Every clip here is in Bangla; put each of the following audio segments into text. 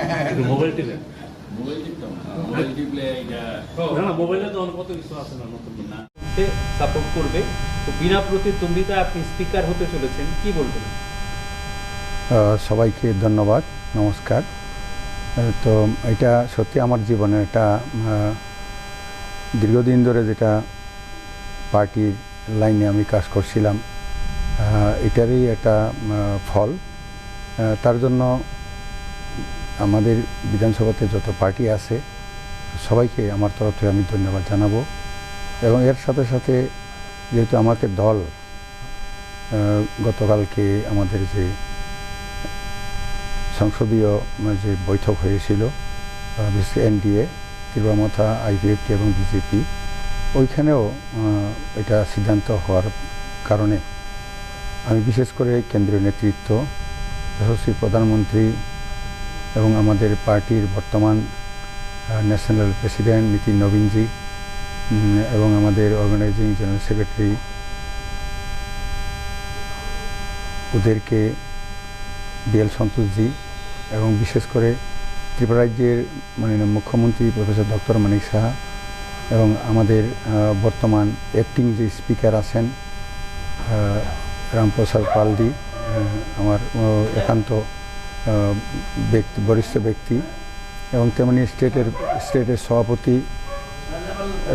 মোবাইল টিপেন মোবাইল টিপতাম মোবাইল টিপলে না মোবাইলে তো অনেক কত কিছু আছে না নতুন না সে সাপোর্ট করবে। তো বিনা প্রতিদ্বন্দ্বিতায় আপনি স্পিকার হতে চলেছেন, কি বলবেন? সবাইকে ধন্যবাদ, নমস্কার। তো এটা সত্যি আমার জীবনে একটা দীর্ঘদিন ধরে যেটা পার্টির লাইনে আমি কাজ করছিলাম, এটারই একটা ফল। তার জন্য আমাদের বিধানসভাতে যত পার্টি আছে সবাইকে আমার তরফ থেকে আমি ধন্যবাদ জানাবো। এবং এর সাথে সাথে যেহেতু আমাকে দল গতকালকে আমাদের যে সংসদীয় যে বৈঠক হয়েছিল, বিশেষ এনডিএ, ত্রিপুরা আইপিএফটি এবং বিজেপি, ওইখানেও এটা সিদ্ধান্ত হওয়ার কারণে আমি বিশেষ করে কেন্দ্রীয় নেতৃত্ব, যশস্বী প্রধানমন্ত্রী এবং আমাদের পার্টির বর্তমান ন্যাশনাল প্রেসিডেন্ট নীতিন নবীনজি এবং আমাদের অর্গানাইজিং জেনারেল সেক্রেটারি, ওদেরকে বিএল সন্তোষজি এবং বিশেষ করে ত্রিপুরা রাজ্যের মাননীয় মুখ্যমন্ত্রী প্রফেসর ডক্টর মানিক সাহা এবং আমাদের বর্তমান অ্যাক্টিং যে স্পিকার আছেন রামপ্রসাদ পালদি, আমার একান্ত ব্যক্তি, বরিষ্ঠ ব্যক্তি, এবং তেমনি স্টেটের সভাপতি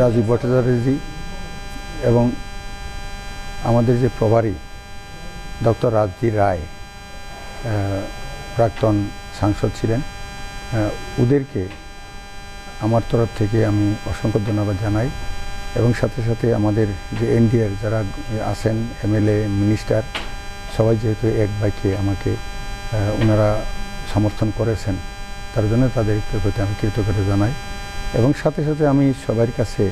রাজীব ভট্টাচার্যজি এবং আমাদের যে প্রভারী ডক্টর রাজদি রায়, প্রাক্তন সাংসদ ছিলেন, ওদেরকে আমার তরফ থেকে আমি অসংখ্য ধন্যবাদ জানাই। এবং সাথে সাথে আমাদের যে এনডিএর যারা আছেন, এমএলএ, মিনিস্টার, সবাই যেহেতু এক বাক্যে আমাকে ওনারা সমর্থন করেছেন, তার জন্য তাদের প্রতি আমি কৃতজ্ঞতা জানাই। এবং সাথে সাথে আমি সবার কাছে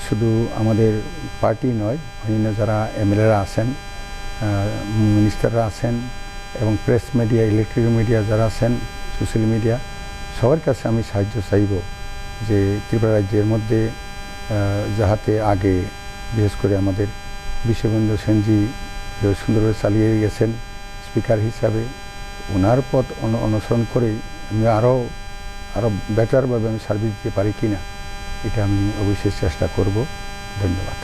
শুধু আমাদের পার্টি নয়, অন্যান্য যারা এমএলএরা আছেন, মিনিস্টাররা আছেন এবং প্রেস মিডিয়া, ইলেকট্রিক মিডিয়া যারা আছেন, সোশ্যাল মিডিয়া, সবার কাছে আমি সাহায্য চাইব যে ত্রিপুরা রাজ্যের মধ্যে যাহাতে আগে বিশেষ করে আমাদের বিশ্ববন্ধু সেনজি সুন্দরভাবে চালিয়ে গেছেন স্পিকার হিসাবে, ওনার পথ অনুসরণ করেই আমি আরও বেটারভাবে আমি সার্ভিস দিতে পারি কিনা, এটা আমি অবশ্যই চেষ্টা করব। ধন্যবাদ।